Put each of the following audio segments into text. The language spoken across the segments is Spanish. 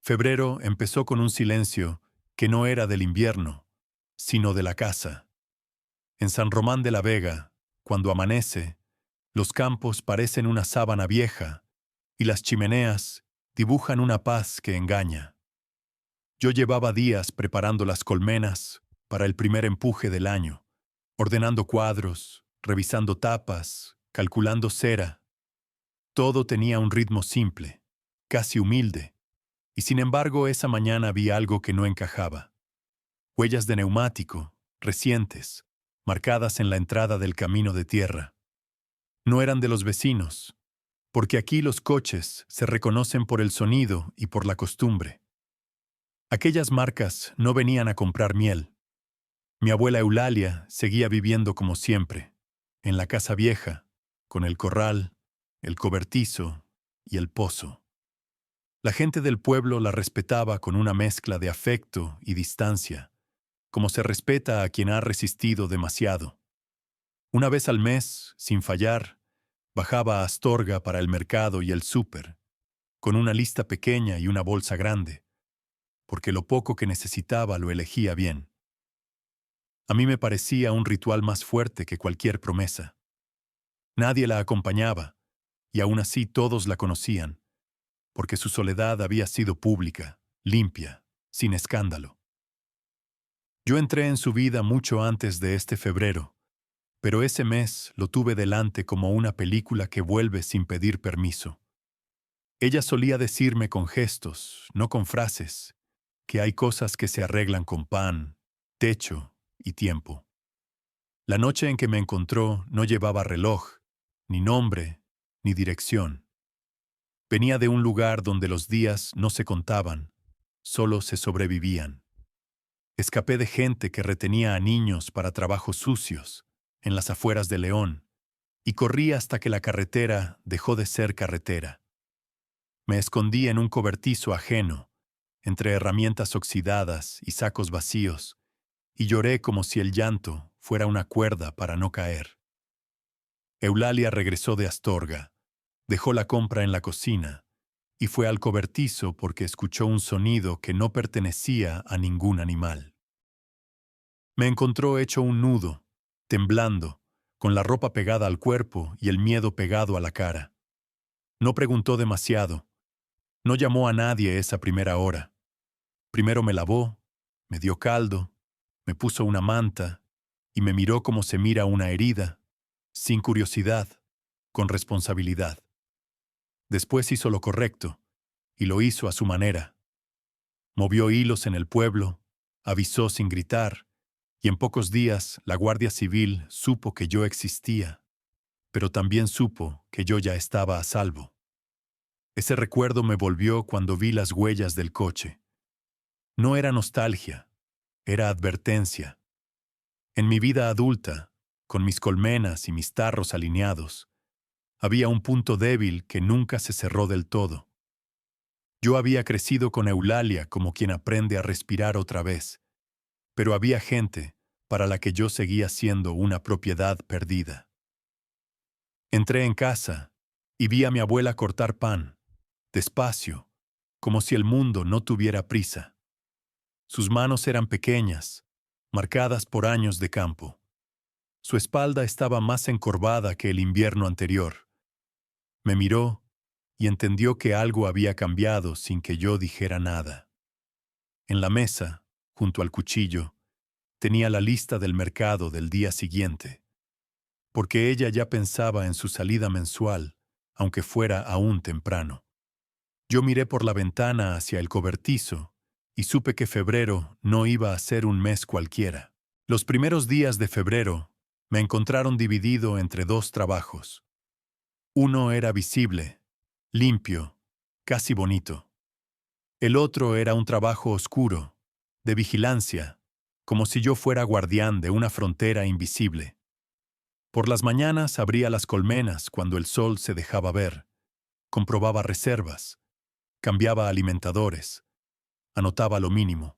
Febrero empezó con un silencio que no era del invierno, sino de la casa. En San Román de la Vega, cuando amanece, los campos parecen una sábana vieja y las chimeneas dibujan una paz que engaña. Yo llevaba días preparando las colmenas para el primer empuje del año, ordenando cuadros, revisando tapas, calculando cera. Todo tenía un ritmo simple, casi humilde, y sin embargo esa mañana vi algo que no encajaba. Huellas de neumático, recientes, marcadas en la entrada del camino de tierra. No eran de los vecinos, porque aquí los coches se reconocen por el sonido y por la costumbre. Aquellas marcas no venían a comprar miel. Mi abuela Eulalia seguía viviendo como siempre, en la casa vieja, con el corral, el cobertizo y el pozo. La gente del pueblo la respetaba con una mezcla de afecto y distancia, como se respeta a quien ha resistido demasiado. Una vez al mes, sin fallar, bajaba a Astorga para el mercado y el súper, con una lista pequeña y una bolsa grande, porque lo poco que necesitaba lo elegía bien. A mí me parecía un ritual más fuerte que cualquier promesa. Nadie la acompañaba, y aún así todos la conocían, porque su soledad había sido pública, limpia, sin escándalo. Yo entré en su vida mucho antes de este febrero, pero ese mes lo tuve delante como una película que vuelve sin pedir permiso. Ella solía decirme con gestos, no con frases, que hay cosas que se arreglan con pan, techo y tiempo. La noche en que me encontró no llevaba reloj, ni nombre, ni dirección. Venía de un lugar donde los días no se contaban, solo se sobrevivían. Escapé de gente que retenía a niños para trabajos sucios, en las afueras de León, y corrí hasta que la carretera dejó de ser carretera. Me escondí en un cobertizo ajeno, entre herramientas oxidadas y sacos vacíos, y lloré como si el llanto fuera una cuerda para no caer. Eulalia regresó de Astorga, dejó la compra en la cocina y fue al cobertizo porque escuchó un sonido que no pertenecía a ningún animal. Me encontró hecho un nudo, temblando, con la ropa pegada al cuerpo y el miedo pegado a la cara. No preguntó demasiado, no llamó a nadie esa primera hora. Primero me lavó, me dio caldo, me puso una manta y me miró como se mira una herida, sin curiosidad, con responsabilidad. Después hizo lo correcto, y lo hizo a su manera. Movió hilos en el pueblo, avisó sin gritar, y en pocos días la Guardia Civil supo que yo existía, pero también supo que yo ya estaba a salvo. Ese recuerdo me volvió cuando vi las huellas del coche. No era nostalgia, era advertencia. En mi vida adulta, con mis colmenas y mis tarros alineados, había un punto débil que nunca se cerró del todo. Yo había crecido con Eulalia como quien aprende a respirar otra vez, pero había gente para la que yo seguía siendo una propiedad perdida. Entré en casa y vi a mi abuela cortar pan, despacio, como si el mundo no tuviera prisa. Sus manos eran pequeñas, marcadas por años de campo. Su espalda estaba más encorvada que el invierno anterior. Me miró y entendió que algo había cambiado sin que yo dijera nada. En la mesa, junto al cuchillo, tenía la lista del mercado del día siguiente, porque ella ya pensaba en su salida mensual, aunque fuera aún temprano. Yo miré por la ventana hacia el cobertizo y supe que febrero no iba a ser un mes cualquiera. Los primeros días de febrero me encontraron dividido entre dos trabajos. Uno era visible, limpio, casi bonito. El otro era un trabajo oscuro, de vigilancia, como si yo fuera guardián de una frontera invisible. Por las mañanas abría las colmenas cuando el sol se dejaba ver, comprobaba reservas, cambiaba alimentadores, anotaba lo mínimo.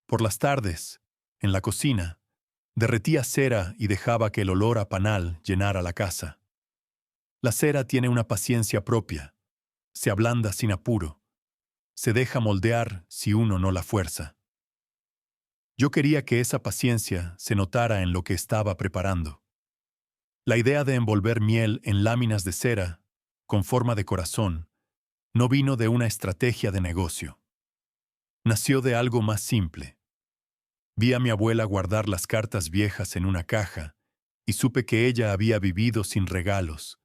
Por las tardes, en la cocina, derretía cera y dejaba que el olor a panal llenara la casa. La cera tiene una paciencia propia, se ablanda sin apuro. se deja moldear si uno no la fuerza. Yo quería que esa paciencia se notara en lo que estaba preparando. La idea de envolver miel en láminas de cera, con forma de corazón, no vino de una estrategia de negocio. Nació de algo más simple. Vi a mi abuela guardar las cartas viejas en una caja y supe que ella había vivido sin regalos,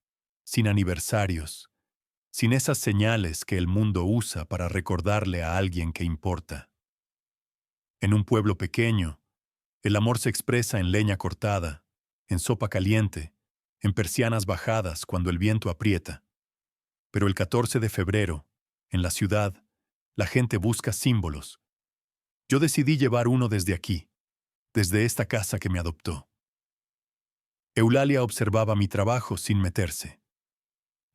sin aniversarios, sin esas señales que el mundo usa para recordarle a alguien que importa. En un pueblo pequeño, el amor se expresa en leña cortada, en sopa caliente, en persianas bajadas cuando el viento aprieta. Pero el 14 de febrero, en la ciudad, la gente busca símbolos. Yo decidí llevar uno desde aquí, desde esta casa que me adoptó. Eulalia observaba mi trabajo sin meterse.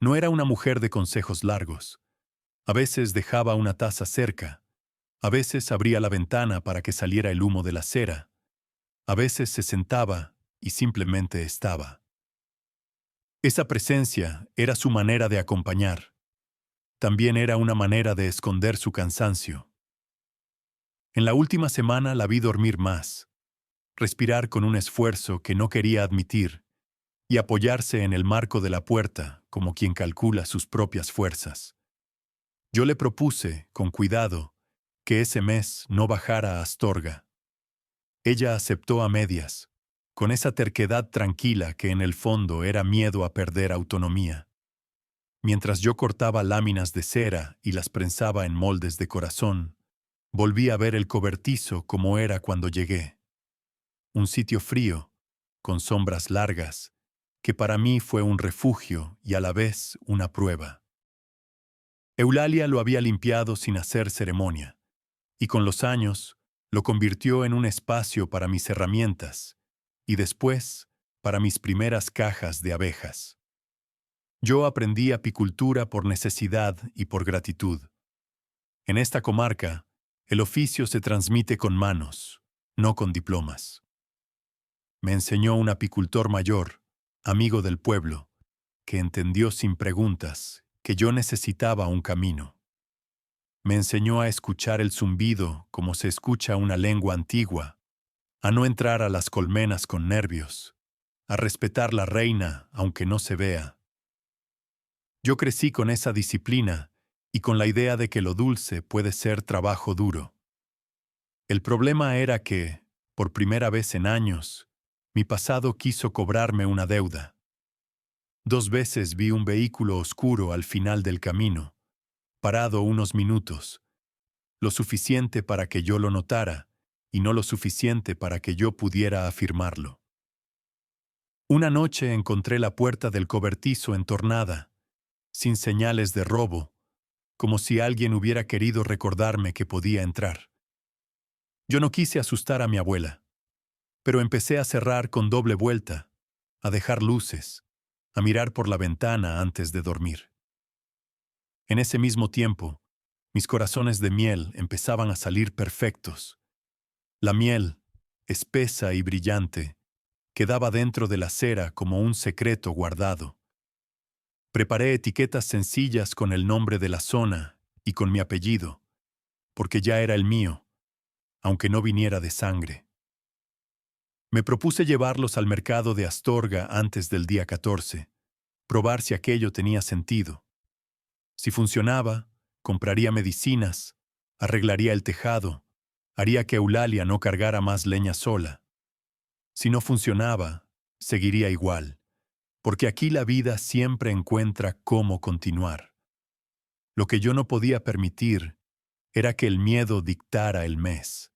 No era una mujer de consejos largos. A veces dejaba una taza cerca, a veces abría la ventana para que saliera el humo de la cera, a veces se sentaba y simplemente estaba. Esa presencia era su manera de acompañar. También era una manera de esconder su cansancio. En la última semana la vi dormir más, respirar con un esfuerzo que no quería admitir y apoyarse en el marco de la puerta como quien calcula sus propias fuerzas. Yo le propuse, con cuidado, que ese mes no bajara a Astorga. Ella aceptó a medias, con esa terquedad tranquila que en el fondo era miedo a perder autonomía. Mientras yo cortaba láminas de cera y las prensaba en moldes de corazón, volví a ver el cobertizo como era cuando llegué. Un sitio frío, con sombras largas, que para mí fue un refugio y a la vez una prueba. Eulalia lo había limpiado sin hacer ceremonia, y con los años lo convirtió en un espacio para mis herramientas, y después para mis primeras cajas de abejas. Yo aprendí apicultura por necesidad y por gratitud. En esta comarca, el oficio se transmite con manos, no con diplomas. Me enseñó un apicultor mayor, amigo del pueblo, que entendió sin preguntas que yo necesitaba un camino. Me enseñó a escuchar el zumbido como se escucha una lengua antigua, a no entrar a las colmenas con nervios, a respetar la reina aunque no se vea. Yo crecí con esa disciplina y con la idea de que lo dulce puede ser trabajo duro. El problema era que, por primera vez en años, mi pasado quiso cobrarme una deuda. 2 veces vi un vehículo oscuro al final del camino, parado unos minutos, lo suficiente para que yo lo notara y no lo suficiente para que yo pudiera afirmarlo. Una noche encontré la puerta del cobertizo entornada, sin señales de robo, como si alguien hubiera querido recordarme que podía entrar. Yo no quise asustar a mi abuela, pero empecé a cerrar con doble vuelta, a dejar luces, a mirar por la ventana antes de dormir. En ese mismo tiempo, mis corazones de miel empezaban a salir perfectos. La miel, espesa y brillante, quedaba dentro de la cera como un secreto guardado. Preparé etiquetas sencillas con el nombre de la zona y con mi apellido, porque ya era el mío, aunque no viniera de sangre. Me propuse llevarlos al mercado de Astorga antes del día 14, probar si aquello tenía sentido. Si funcionaba, compraría medicinas, arreglaría el tejado, haría que Eulalia no cargara más leña sola. Si no funcionaba, seguiría igual, porque aquí la vida siempre encuentra cómo continuar. Lo que yo no podía permitir era que el miedo dictara el mes.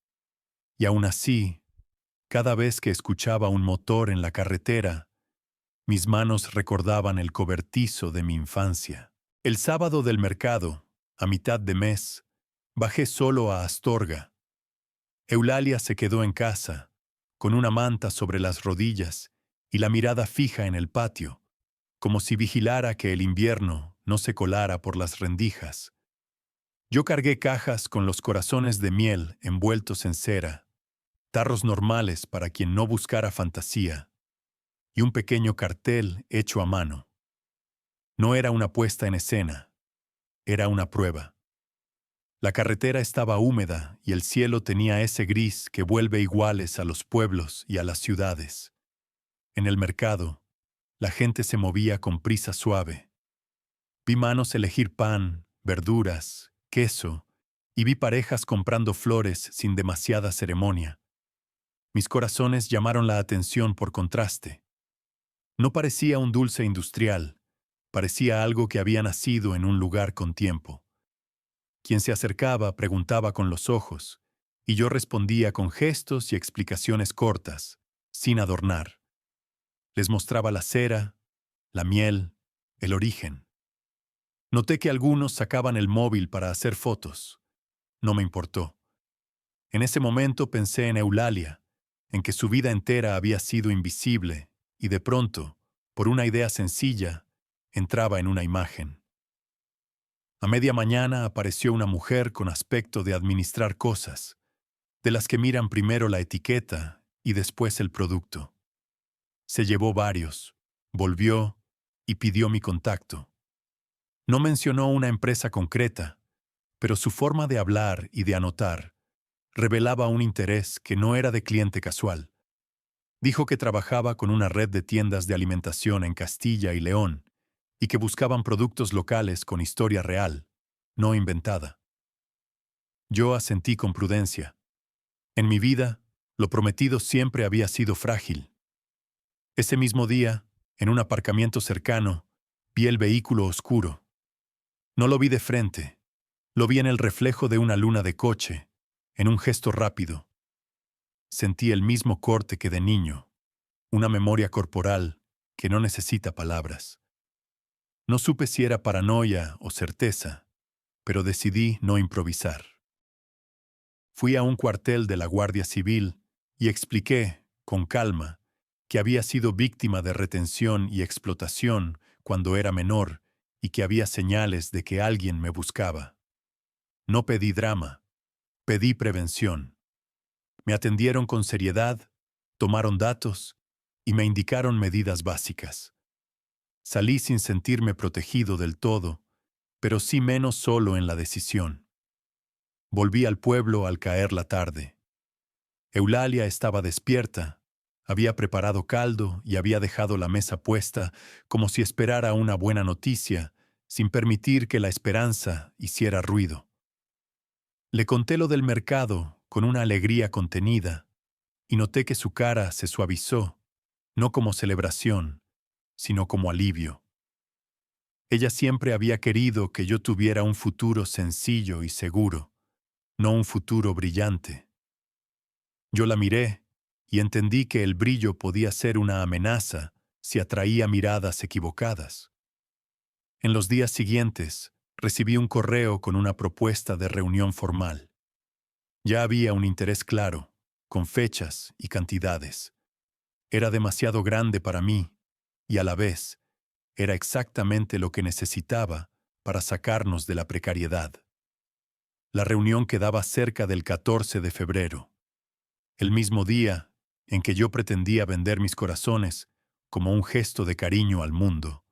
Y aún así, cada vez que escuchaba un motor en la carretera, mis manos recordaban el cobertizo de mi infancia. El sábado del mercado, a mitad de mes, bajé solo a Astorga. Eulalia se quedó en casa, con una manta sobre las rodillas y la mirada fija en el patio, como si vigilara que el invierno no se colara por las rendijas. Yo cargué cajas con los corazones de miel envueltos en cera, tarros normales para quien no buscara fantasía, y un pequeño cartel hecho a mano. No era una puesta en escena, era una prueba. La carretera estaba húmeda y el cielo tenía ese gris que vuelve iguales a los pueblos y a las ciudades. En el mercado, la gente se movía con prisa suave. Vi manos elegir pan, verduras, queso, y vi parejas comprando flores sin demasiada ceremonia. Mis corazones llamaron la atención por contraste. No parecía un dulce industrial, parecía algo que había nacido en un lugar con tiempo. Quien se acercaba preguntaba con los ojos, y yo respondía con gestos y explicaciones cortas, sin adornar. Les mostraba la cera, la miel, el origen. Noté que algunos sacaban el móvil para hacer fotos. No me importó. En ese momento pensé en Eulalia, en que su vida entera había sido invisible, y de pronto, por una idea sencilla, entraba en una imagen. A media mañana apareció una mujer con aspecto de administrar cosas, de las que miran primero la etiqueta y después el producto. Se llevó varios, volvió y pidió mi contacto. No mencionó una empresa concreta, pero su forma de hablar y de anotar revelaba un interés que no era de cliente casual. Dijo que trabajaba con una red de tiendas de alimentación en Castilla y León y que buscaban productos locales con historia real, no inventada. Yo asentí con prudencia. En mi vida, lo prometido siempre había sido frágil. Ese mismo día, en un aparcamiento cercano, vi el vehículo oscuro. No lo vi de frente, lo vi en el reflejo de una luna de coche, en un gesto rápido. Sentí el mismo corte que de niño, una memoria corporal que no necesita palabras. No supe si era paranoia o certeza, pero decidí no improvisar. Fui a un cuartel de la Guardia Civil y expliqué, con calma, que había sido víctima de retención y explotación cuando era menor y que había señales de que alguien me buscaba. No pedí drama, pedí prevención. Me atendieron con seriedad, tomaron datos y me indicaron medidas básicas. Salí sin sentirme protegido del todo, pero sí menos solo en la decisión. Volví al pueblo al caer la tarde. Eulalia estaba despierta, había preparado caldo y había dejado la mesa puesta como si esperara una buena noticia, sin permitir que la esperanza hiciera ruido. Le conté lo del mercado con una alegría contenida, y noté que su cara se suavizó, no como celebración, sino como alivio. Ella siempre había querido que yo tuviera un futuro sencillo y seguro, no un futuro brillante. Yo la miré y entendí que el brillo podía ser una amenaza si atraía miradas equivocadas. En los días siguientes, recibí un correo con una propuesta de reunión formal. Ya había un interés claro, con fechas y cantidades. Era demasiado grande para mí, y a la vez, era exactamente lo que necesitaba para sacarnos de la precariedad. La reunión quedaba cerca del 14 de febrero, el mismo día en que yo pretendía vender mis corazones como un gesto de cariño al mundo.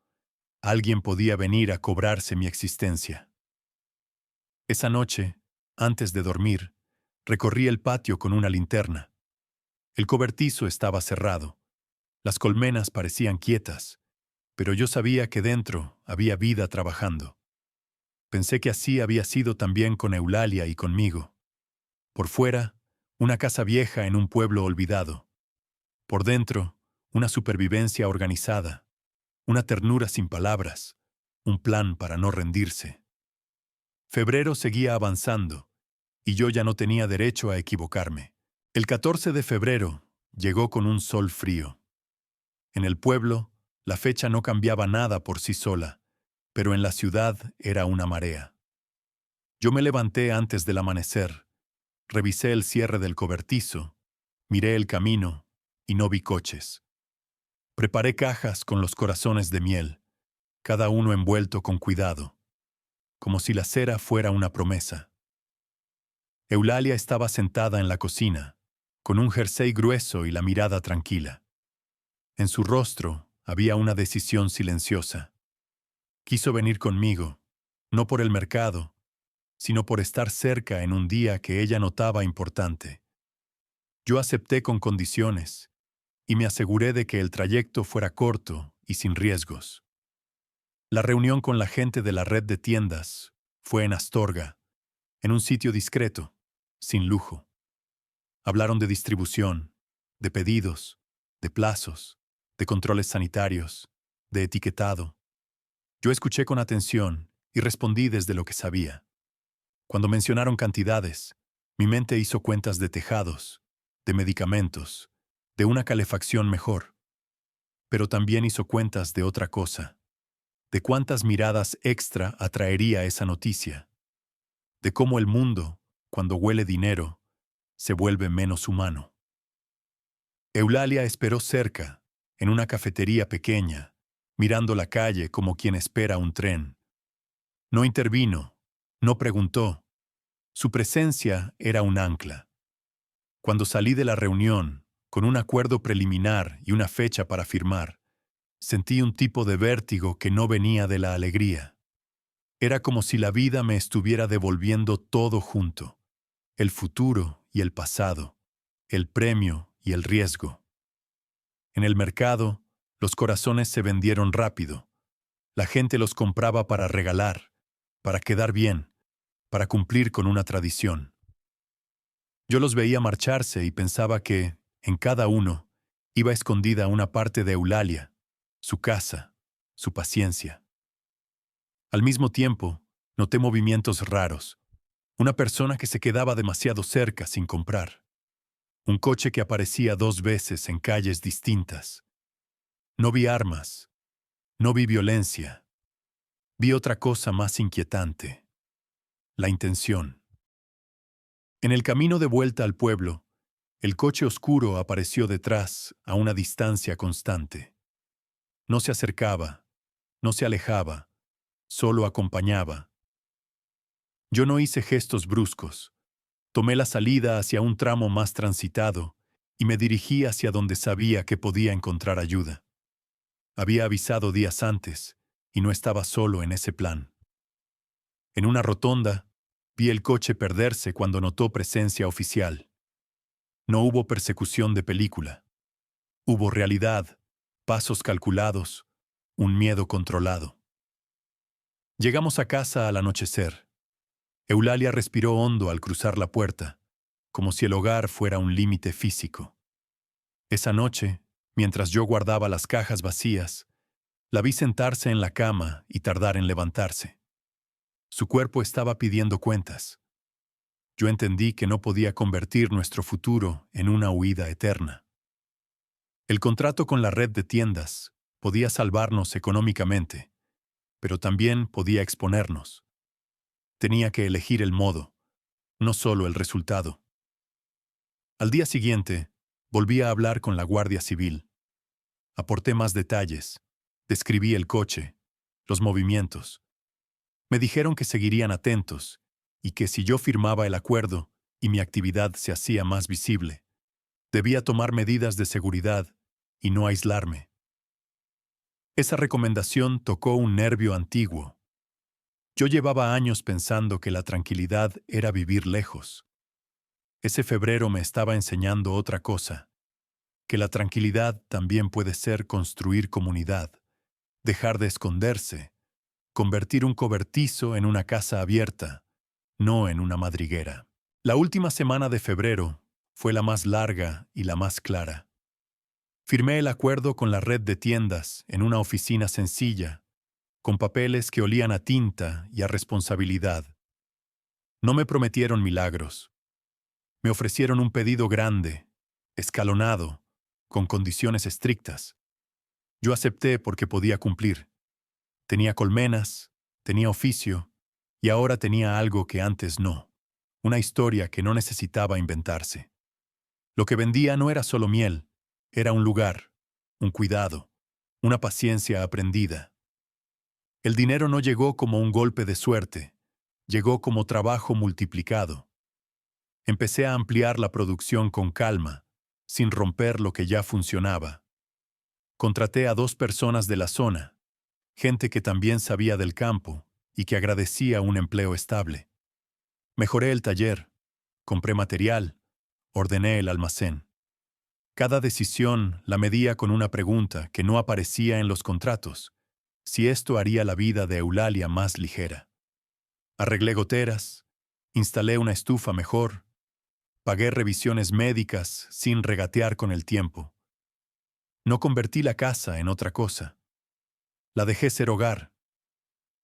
Alguien podía venir a cobrarse mi existencia. Esa noche, antes de dormir, recorrí el patio con una linterna. El cobertizo estaba cerrado. Las colmenas parecían quietas, pero yo sabía que dentro había vida trabajando. Pensé que así había sido también con Eulalia y conmigo. Por fuera, una casa vieja en un pueblo olvidado. Por dentro, una supervivencia organizada, una ternura sin palabras, un plan para no rendirse. Febrero seguía avanzando, y yo ya no tenía derecho a equivocarme. El 14 de febrero llegó con un sol frío. En el pueblo, la fecha no cambiaba nada por sí sola, pero en la ciudad era una marea. Yo me levanté antes del amanecer, revisé el cierre del cobertizo, miré el camino y no vi coches. Preparé cajas con los corazones de miel, cada uno envuelto con cuidado, como si la cera fuera una promesa. Eulalia estaba sentada en la cocina, con un jersey grueso y la mirada tranquila. En su rostro había una decisión silenciosa. Quiso venir conmigo, no por el mercado, sino por estar cerca en un día que ella notaba importante. Yo acepté con condiciones y me aseguré de que el trayecto fuera corto y sin riesgos. La reunión con la gente de la red de tiendas fue en Astorga, en un sitio discreto, sin lujo. Hablaron de distribución, de pedidos, de plazos, de controles sanitarios, de etiquetado. Yo escuché con atención y respondí desde lo que sabía. Cuando mencionaron cantidades, mi mente hizo cuentas de tejados, de medicamentos, de una calefacción mejor. Pero también hizo cuentas de otra cosa, de cuántas miradas extra atraería esa noticia, de cómo el mundo, cuando huele dinero, se vuelve menos humano. Eulalia esperó cerca, en una cafetería pequeña, mirando la calle como quien espera un tren. No intervino, no preguntó. Su presencia era un ancla. Cuando salí de la reunión, con un acuerdo preliminar y una fecha para firmar, sentí un tipo de vértigo que no venía de la alegría. Era como si la vida me estuviera devolviendo todo junto, el futuro y el pasado, el premio y el riesgo. En el mercado, los corazones se vendieron rápido. La gente los compraba para regalar, para quedar bien, para cumplir con una tradición. Yo los veía marcharse y pensaba que, en cada uno, iba escondida una parte de Eulalia, su casa, su paciencia. Al mismo tiempo, noté movimientos raros. Una persona que se quedaba demasiado cerca sin comprar. Un coche que aparecía 2 veces en calles distintas. No vi armas, no vi violencia. Vi otra cosa más inquietante. La intención. En el camino de vuelta al pueblo, el coche oscuro apareció detrás a una distancia constante. No se acercaba, no se alejaba, solo acompañaba. Yo no hice gestos bruscos. Tomé la salida hacia un tramo más transitado y me dirigí hacia donde sabía que podía encontrar ayuda. Había avisado días antes y no estaba solo en ese plan. En una rotonda, vi el coche perderse cuando notó presencia oficial. No hubo persecución de película. Hubo realidad, pasos calculados, un miedo controlado. Llegamos a casa al anochecer. Eulalia respiró hondo al cruzar la puerta, como si el hogar fuera un límite físico. Esa noche, mientras yo guardaba las cajas vacías, la vi sentarse en la cama y tardar en levantarse. Su cuerpo estaba pidiendo cuentas. Yo entendí que no podía convertir nuestro futuro en una huida eterna. El contrato con la red de tiendas podía salvarnos económicamente, pero también podía exponernos. Tenía que elegir el modo, no solo el resultado. Al día siguiente, volví a hablar con la Guardia Civil. Aporté más detalles, describí el coche, los movimientos. Me dijeron que seguirían atentos y que si yo firmaba el acuerdo y mi actividad se hacía más visible, debía tomar medidas de seguridad y no aislarme. Esa recomendación tocó un nervio antiguo. Yo llevaba años pensando que la tranquilidad era vivir lejos. Ese febrero me estaba enseñando otra cosa, que la tranquilidad también puede ser construir comunidad, dejar de esconderse, convertir un cobertizo en una casa abierta, no en una madriguera. La última semana de febrero fue la más larga y la más clara. Firmé el acuerdo con la red de tiendas en una oficina sencilla, con papeles que olían a tinta y a responsabilidad. No me prometieron milagros. Me ofrecieron un pedido grande, escalonado, con condiciones estrictas. Yo acepté porque podía cumplir. Tenía colmenas, tenía oficio, y ahora tenía algo que antes no. Una historia que no necesitaba inventarse. Lo que vendía no era solo miel, era un lugar, un cuidado, una paciencia aprendida. El dinero no llegó como un golpe de suerte, llegó como trabajo multiplicado. Empecé a ampliar la producción con calma, sin romper lo que ya funcionaba. Contraté a 2 personas de la zona, gente que también sabía del campo y que agradecía un empleo estable. Mejoré el taller, compré material, ordené el almacén. Cada decisión la medía con una pregunta que no aparecía en los contratos: si esto haría la vida de Eulalia más ligera. Arreglé goteras, instalé una estufa mejor, pagué revisiones médicas sin regatear con el tiempo. No convertí la casa en otra cosa. La dejé ser hogar.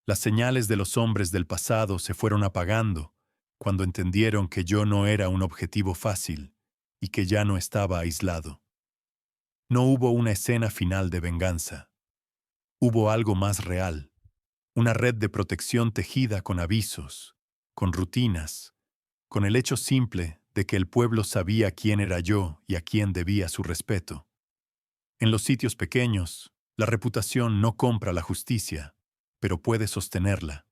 Las señales de los hombres del pasado se fueron apagando cuando entendieron que yo no era un objetivo fácil y que ya no estaba aislado. No hubo una escena final de venganza. Hubo algo más real, una red de protección tejida con avisos, con rutinas, con el hecho simple de que el pueblo sabía quién era yo y a quién debía su respeto. En los sitios pequeños, la reputación no compra la justicia, pero puede sostenerla.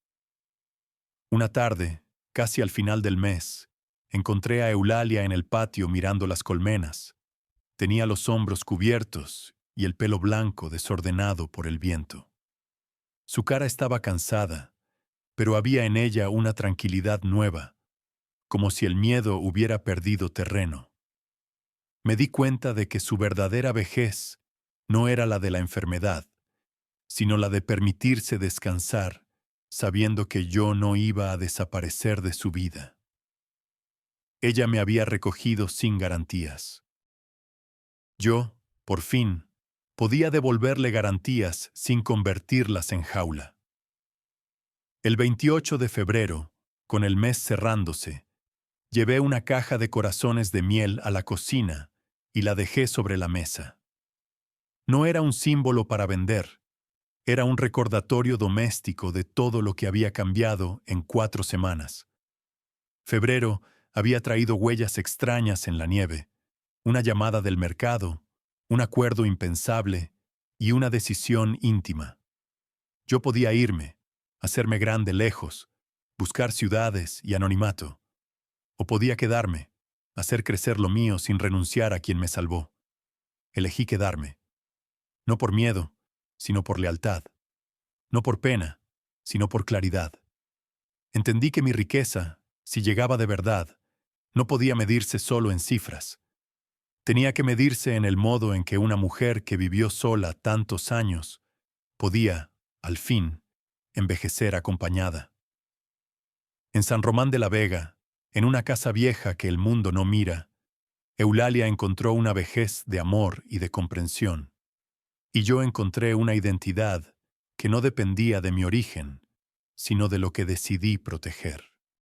Una tarde, casi al final del mes, encontré a Eulalia en el patio mirando las colmenas. Tenía los hombros cubiertos y el pelo blanco desordenado por el viento. Su cara estaba cansada, pero había en ella una tranquilidad nueva, como si el miedo hubiera perdido terreno. Me di cuenta de que su verdadera vejez no era la de la enfermedad, sino la de permitirse descansar, sabiendo que yo no iba a desaparecer de su vida. Ella me había recogido sin garantías. Yo, por fin, podía devolverle garantías sin convertirlas en jaula. El 28 de febrero, con el mes cerrándose, llevé una caja de corazones de miel a la cocina y la dejé sobre la mesa. No era un símbolo para vender, era un recordatorio doméstico de todo lo que había cambiado en 4 semanas. Febrero había traído huellas extrañas en la nieve, una llamada del mercado, un acuerdo impensable y una decisión íntima. Yo podía irme, hacerme grande lejos, buscar ciudades y anonimato. O podía quedarme, hacer crecer lo mío sin renunciar a quien me salvó. Elegí quedarme. No por miedo, sino por lealtad. No por pena, sino por claridad. Entendí que mi riqueza, si llegaba de verdad, no podía medirse solo en cifras. Tenía que medirse en el modo en que una mujer que vivió sola tantos años podía, al fin, envejecer acompañada. En San Román de la Vega, en una casa vieja que el mundo no mira, Eulalia encontró una vejez de amor y de comprensión, y yo encontré una identidad que no dependía de mi origen, sino de lo que decidí proteger.